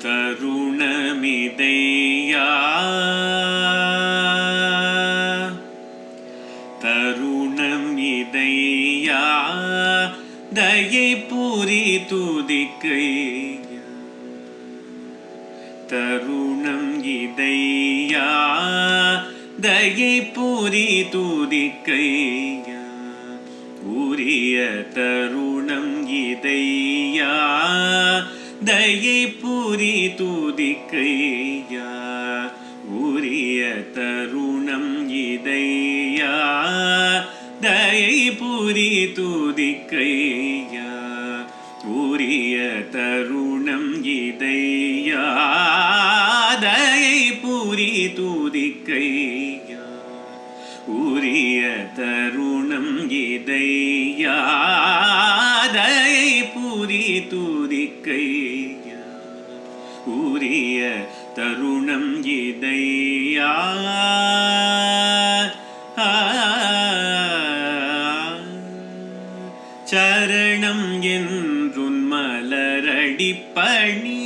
தருணமிதையா தருணம் இதையா தயை பூரி துதிக்கையா தருணம் இதையா தயை பூரி துதிக்கையா உரிய தருணம் இதையா தயை பூரி துதிக்கையா உரிய தருணம் இதையா தயை பூரி துதிக்கையா உரிய தருணம் இதையா தயை பூரி துதிக்கையா உரிய தருணம் இதையா தயை பூரி துதிக்கையா உரிய தருணம் இதையா சரணம் என்றுன் மலரடி பணி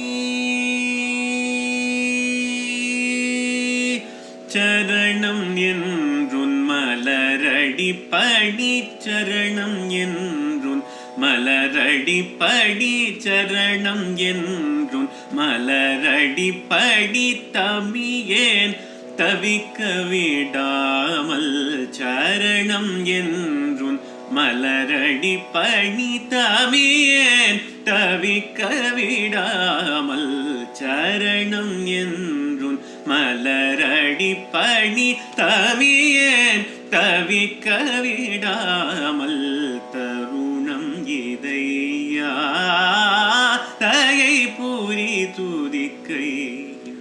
சரணம் என்றுன் மலரடி பணி சரணம் என்றுன் மலரடி படி சரணம் என்றுன் மலரடி படி தமியேன் தவிக்க விடாமல் சரணம் என்றுன் மலரடி பணி தமியேன் தவிக்க விடாமல் சரணம் என்றுன் மலரடி பணி தமியேன் தவிக்க விடாமல் தருணம் இதையா தயை பூரி துதிக்கையா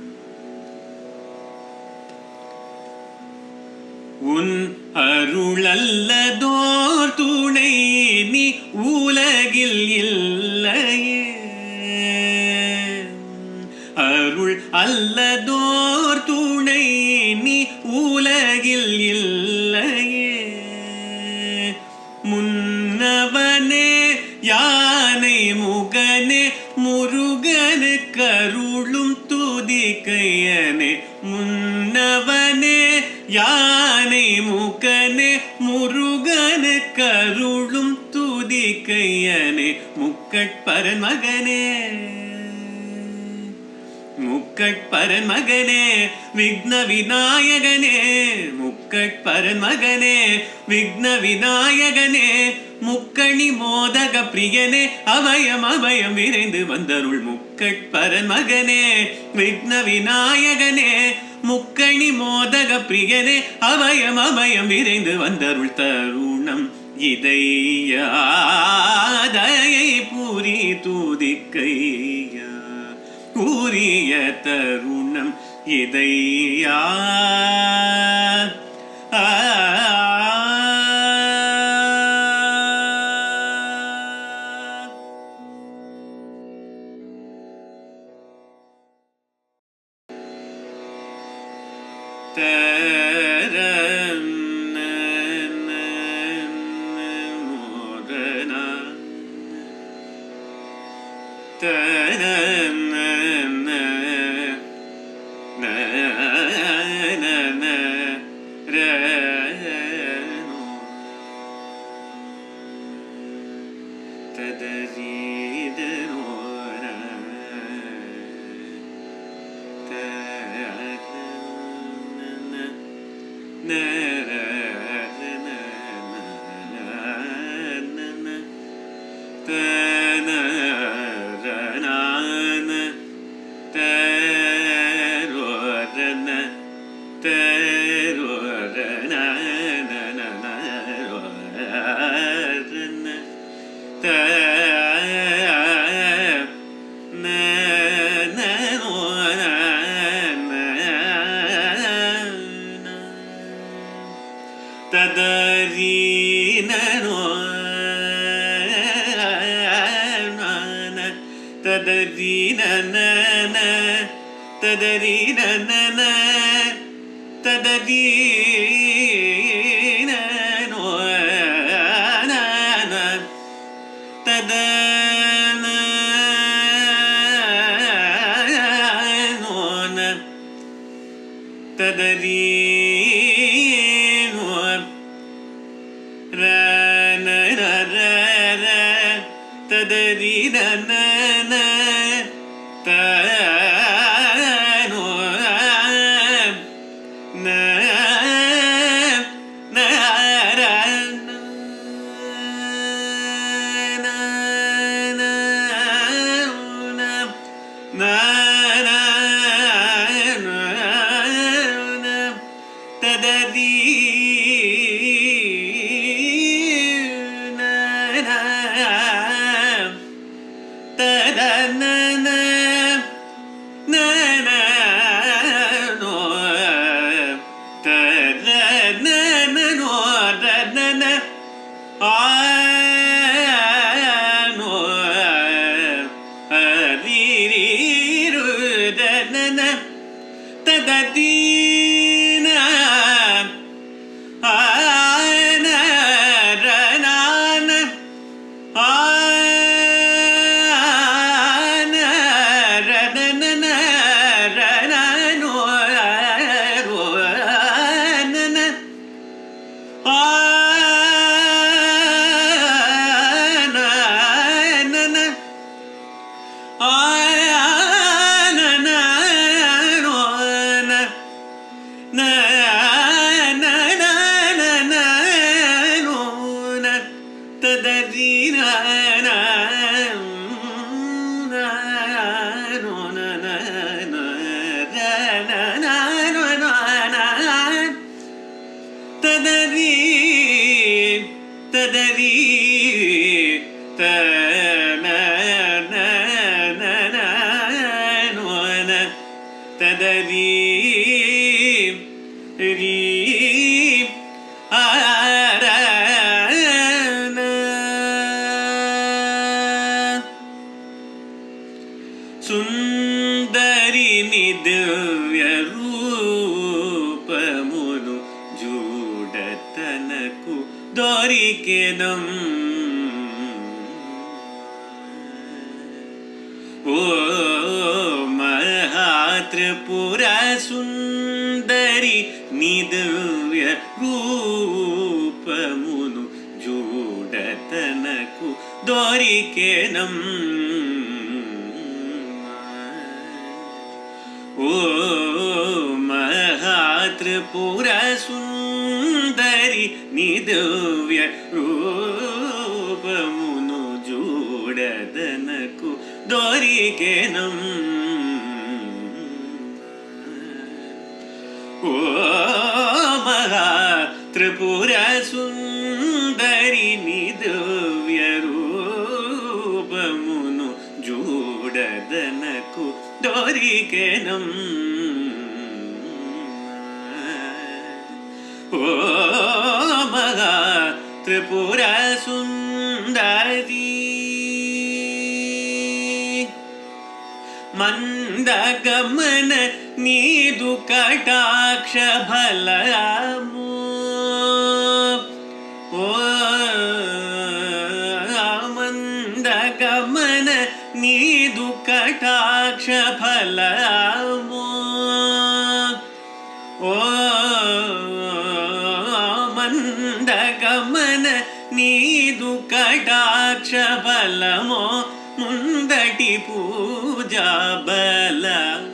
உன் அருளல்லதோர் துணை நீ உலகில் இல்லையே அருள் அல்லதோர் துணை நீ உலகில் இல்லையே முன்னவனே யானை முகனே முருகனு கருளும் துதிக்கையனே முன்னவனே யானை முகனே முருகனு கருளும் துதிக்கையனே முக்கட்பரன் மகனே முக்கட்பரன் மகனே விக்ன விநாயகனே முக்கட்பரன் மகனே விக்ன விநாயகனே முக்கணி மோதக பிரியனே அபயம் அபயம் விரைந்து வந்தருள் முக்கட்பரன் மகனே விக்ன விநாயகனே முக்கணி மோதக பிரியனே அபயம் அபயம் விரைந்து வந்தருள் தருணம் இதையா தயை பூரி துதிக்கையா உரிய தருணம் இதையா ತದರೀನು ರನ ರ ತದರಿ ರನ ತನು ನ సుందరిని దివ్య రూపమును చూడతనకు దొరికెదం ఓ మహాత్రిపుర సుందరి ని దివ్య రూపమును చూడతనకు దొరికెదం ఓ మహాత్రిపుర సుందరి ని దివ్య రూపమును చూడదనకు దొరికెనం ఓ మహాత్రిపుర సుందరి ని దివ్య రూపమును చూడదనకు దొరికెనం ఓ మహాత్రిపుర సుందరి మందగమన నీదు కటాక్ష బలము ఓ మందగమన నీదు కటాక్ష ఫలము ఓ మందగమన నీదు కటాక్ష బలమో ముందటి పూజా బలము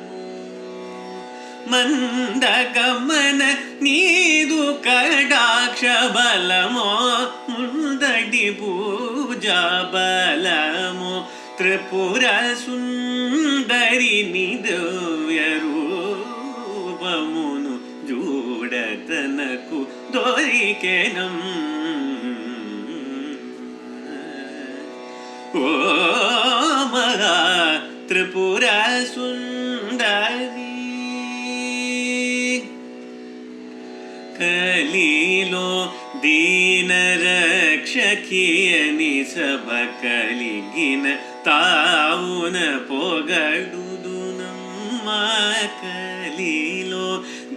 మందగమన నీదు కటాక్ష బలమో ముందటి పూజా బలము త్రిపుర సుందరి ని దివ్య రూపమును చూడతనకు దొరికెనం ఓ మహాత్రిపుర సుందరి కలిలో దీన రక్షకియని సభ కలిగిన తావున పొగడుదునమ్మ కలిలో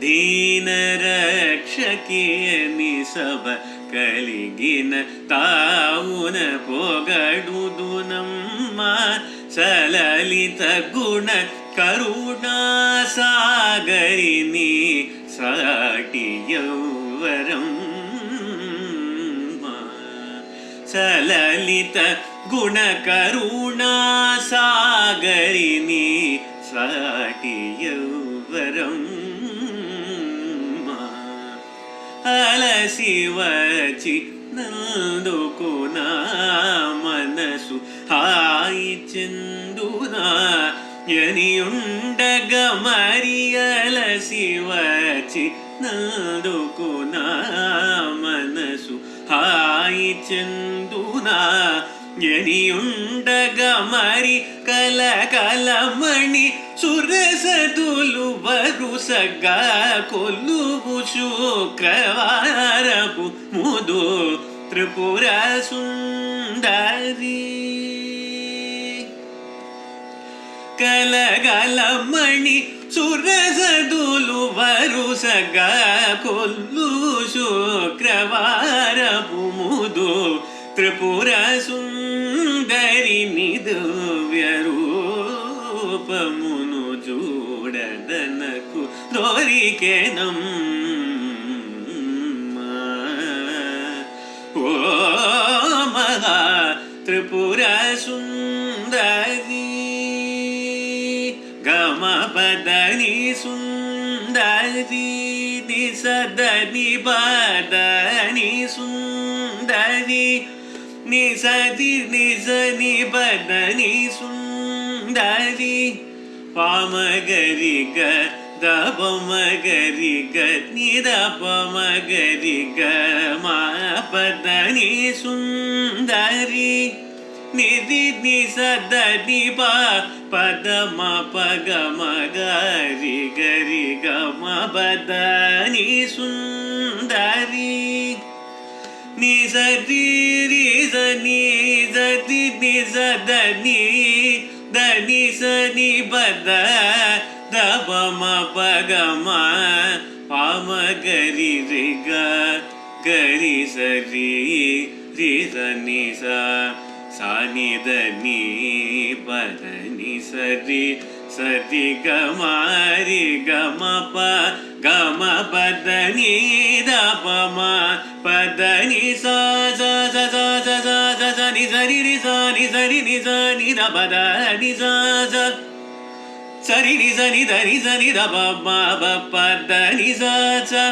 దీన రక్షకియని సభ కలిగిన తావున పొగడుదునమ్మ సలలిత గుణ కరుణా సాగరిని சாட்டியவரம் சலலித குணகருணா சாகரினி சாட்டியவரம் అలసివచి నందుకునా మనసు హాయి చెందునా ఎనియుండగ మరి అలసివచి నందుకునా మనసు హాయి చెందునా ఎనియుండగ మరి కలకలమణి సురసదులు వరుసగా కొల్లువు శుక్రవారపు ముదు త్రిపుర సుందరి కలకలమణి సురసదులు వరుసగా కొల్లువు శుక్రవారపు ముదు త్రిపుర సుందరి నిదువ్య రూపమును చూడదనకు దొరికెనమ్మా ఓ మహా త్రిపుర సుందరి గమ పదని సుందరి నిసదని పదని సుందరి నిసది నిజని బదని సుందరి పామగరి గ దపమగరి గ నిదపమగరి గ మా పదని సుందరి నిది నిసదని ప పదమ పగమగరి గరి గ మా పదని సుందరి నిజది రిజని జది నిజదని దని సని బద దపమ పగమ పామగరి రిగ గరి సరి రిజని స సాని దని పదని సరి సరి గమారి గమ ప గమ పదని దపమ పదని సా సా సా సా సా సా ని సరి రి సా ని సరి ని సా ని ద పద ని సా సా సరి ని స ని ద ని స ని ద ప మ ప పద ని సా సా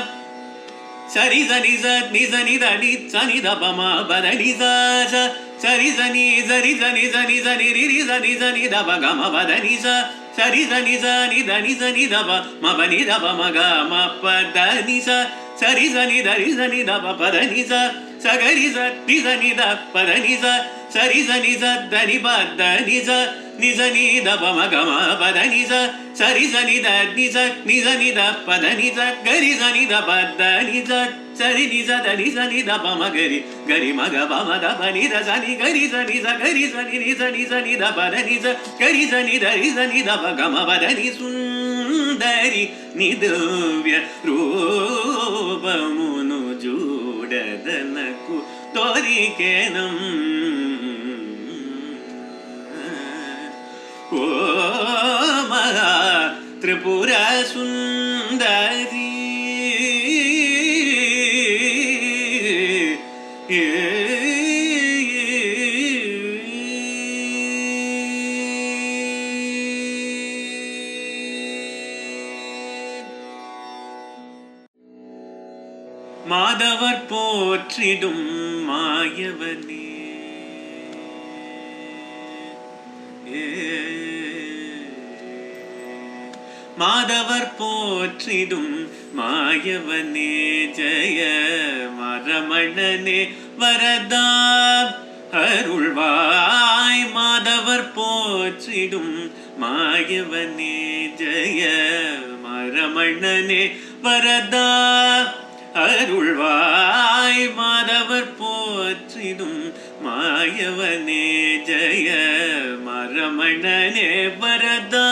సరి స ని స ని స ని ద ని స ని ద ప మ పద ని సా సా సరి స ని సరి స ని స ని స ని రి రి స ని స ని ద ప గ మ పద ని సా సరి స ని స ని ద ని స ని ద ప మ ప ని ద ప మ గ మ ప ద ని స సరి స ని ద రి స ని ద ప ప ద ని స స గ రి స రి స ని ద ప ద ని స సరి స ని స ద ని ప ద ని స ని స ని ద ప మ గ మ ప ద ని స సరి స ని ద ని స ని స ని ద ప ద ని స గ రి స ని ద ప ద ని స సరి ని స ద ని స ని ద ప మ గ రి గ రి మ గ ప మ ద ప ని ద స ని గ రి స ని స గ రి స ని ని స ని స ని ద ప ద ని స గ రి స ని ద రి స ని ద ప గ మ ప ద ని సుందరి నిదువ్య రూపమును చూడదనకు దొరికెనం ఓ మహా త్రిపుర సుందరి மாதவர் போற்றிடும் மாயவனே மாதவர் போற்றிடும் மாயவனே ஜெய மரமணனே வரதா அருள்வாய் மாதவர் போற்றிடும் மாயவனே ஜெய மரமணனே வரதா அருள்வாய் மாதவர் போற்றிடும் மாயவனே ஜெய மரமணனே வரதா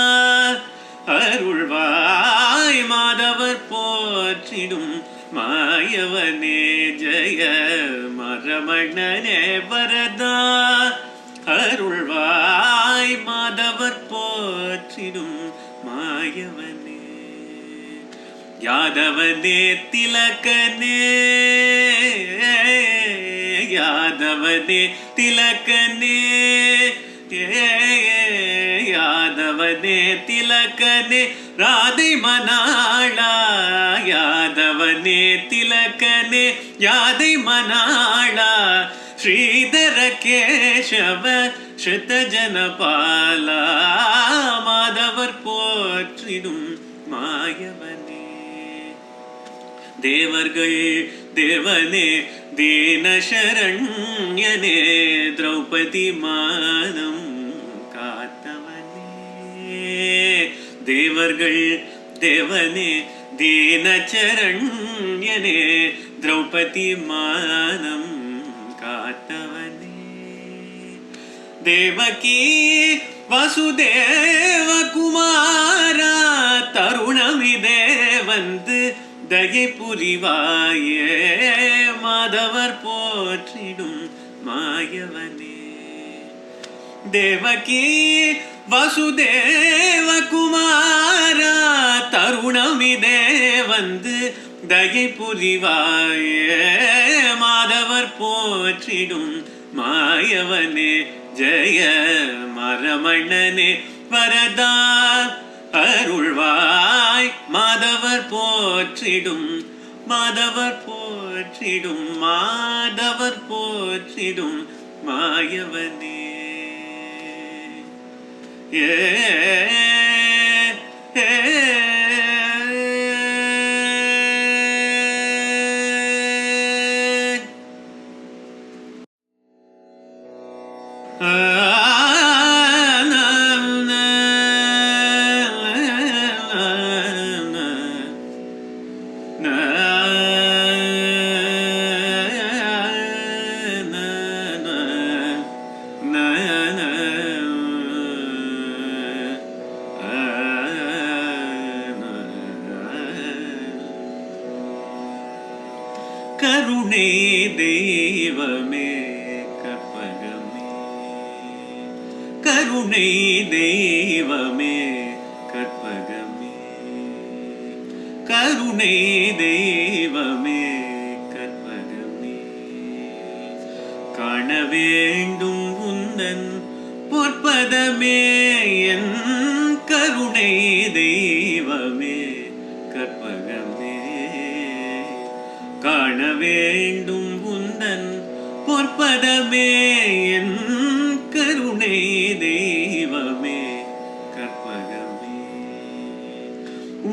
அருள்வாய் மாதவர் போற்றிடும் மாயவனே ஜெய மரமணனே வரதா அருள்வாய் மாதவர் போற்றிடும் மாயவனே யாதவனே திலகனே யாதவனே திலகனே யாதவனே திலகனே ராதை மணாளா யாதவனே திலகனே யாதை மணாளா ஸ்ரீதர கேசவ ஸ்ருத ஜனபாலா மாதவர் போற்றிடும் மாயவனே தேவர்கள் தேவனே தீனசரண்யனே திரௌபதி மானம் காத்தவனே தேவர்கள் தேவனே தீனசரண்யனே திரௌபதி மானம் காத்தவனே தேவகி வசுதேவ குமாரா தருணமிதே வந்து தயை புரிவாயே மாதவர் போற்றிடும் மாயவனே தேவகி வசுதேவ குமாரா தருணமிதே வந்து தயை புரிவாயே மாதவர் போற்றிடும் மாயவனே ஜெய மரமணனே வரதா அருள்வாய் மாதவர் போற்றிடும் மாதவர் போற்றிடும் மாதவர் போற்றிடும் மாயவனே ஏ கருணை தெய்வமே கற்பகமே கருணை தெய்வமே கற்பகமே கருணை தெய்வமே கற்பகமே காண வேண்டும் உந்தன் பொற்பதமே என் கருணை தெய்வமே கற்பகமே காண வேண்டும் உந்தன் பொற்பதமே என் கருணை தெய்வமே கற்பகமே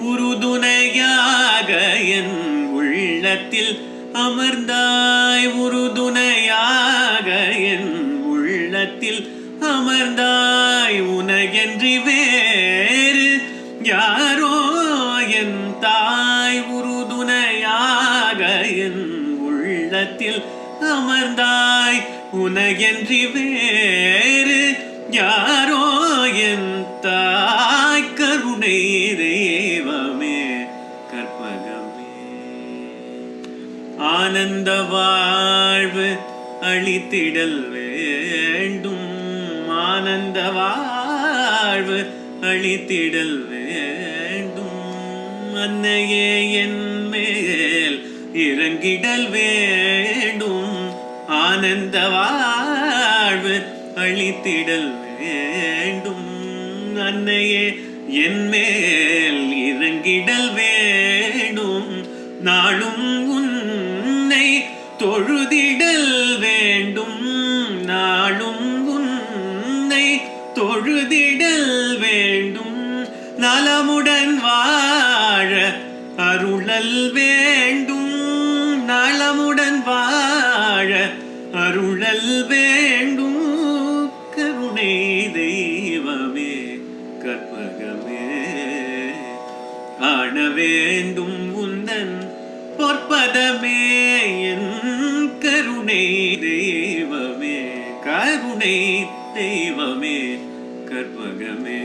உறுதுணையாக என் உள்ளத்தில் அமர்ந்தாய் உறுதுணையாக என் உள்ளத்தில் அமர்ந்தாய் உனகென்றி வேறு யாரோ என் தாய் உறுதுணையாக என் உள்ளத்தில் அமர்ந்தாய் உனகென்றி வேறு யாரோ என் தாய் கருணை தெய்வமே கற்பகமே ஆனந்த வாழ்வு அளித்திடல் வேண்டும் ஆனந்த வாழ்வு அளித்திடல் வேண்டும் அன்னையே என் மேல் இறங்கிடல் வேண்டும் ஆனந்த வாழ்வு அளித்திடல் வேண்டும் அன்னையே என் மேல் இறங்கிடல் வேண்டும் நாளும் உன்னை தொழுதிடல் வேண்டும் நாளும் உன்னை தொழுதிடல் வேண்டும் நலமுடன் வாழ அருளல் வேண்டும் நலமுடன் வாழ அருளல் வேண்டும் கருணை தெய்வமே கற்பகமே ஆண வேண்டும் உந்தன் பொற்பதமே என் கருணை தெய்வமே கருணை தெய்வமே கற்பகமே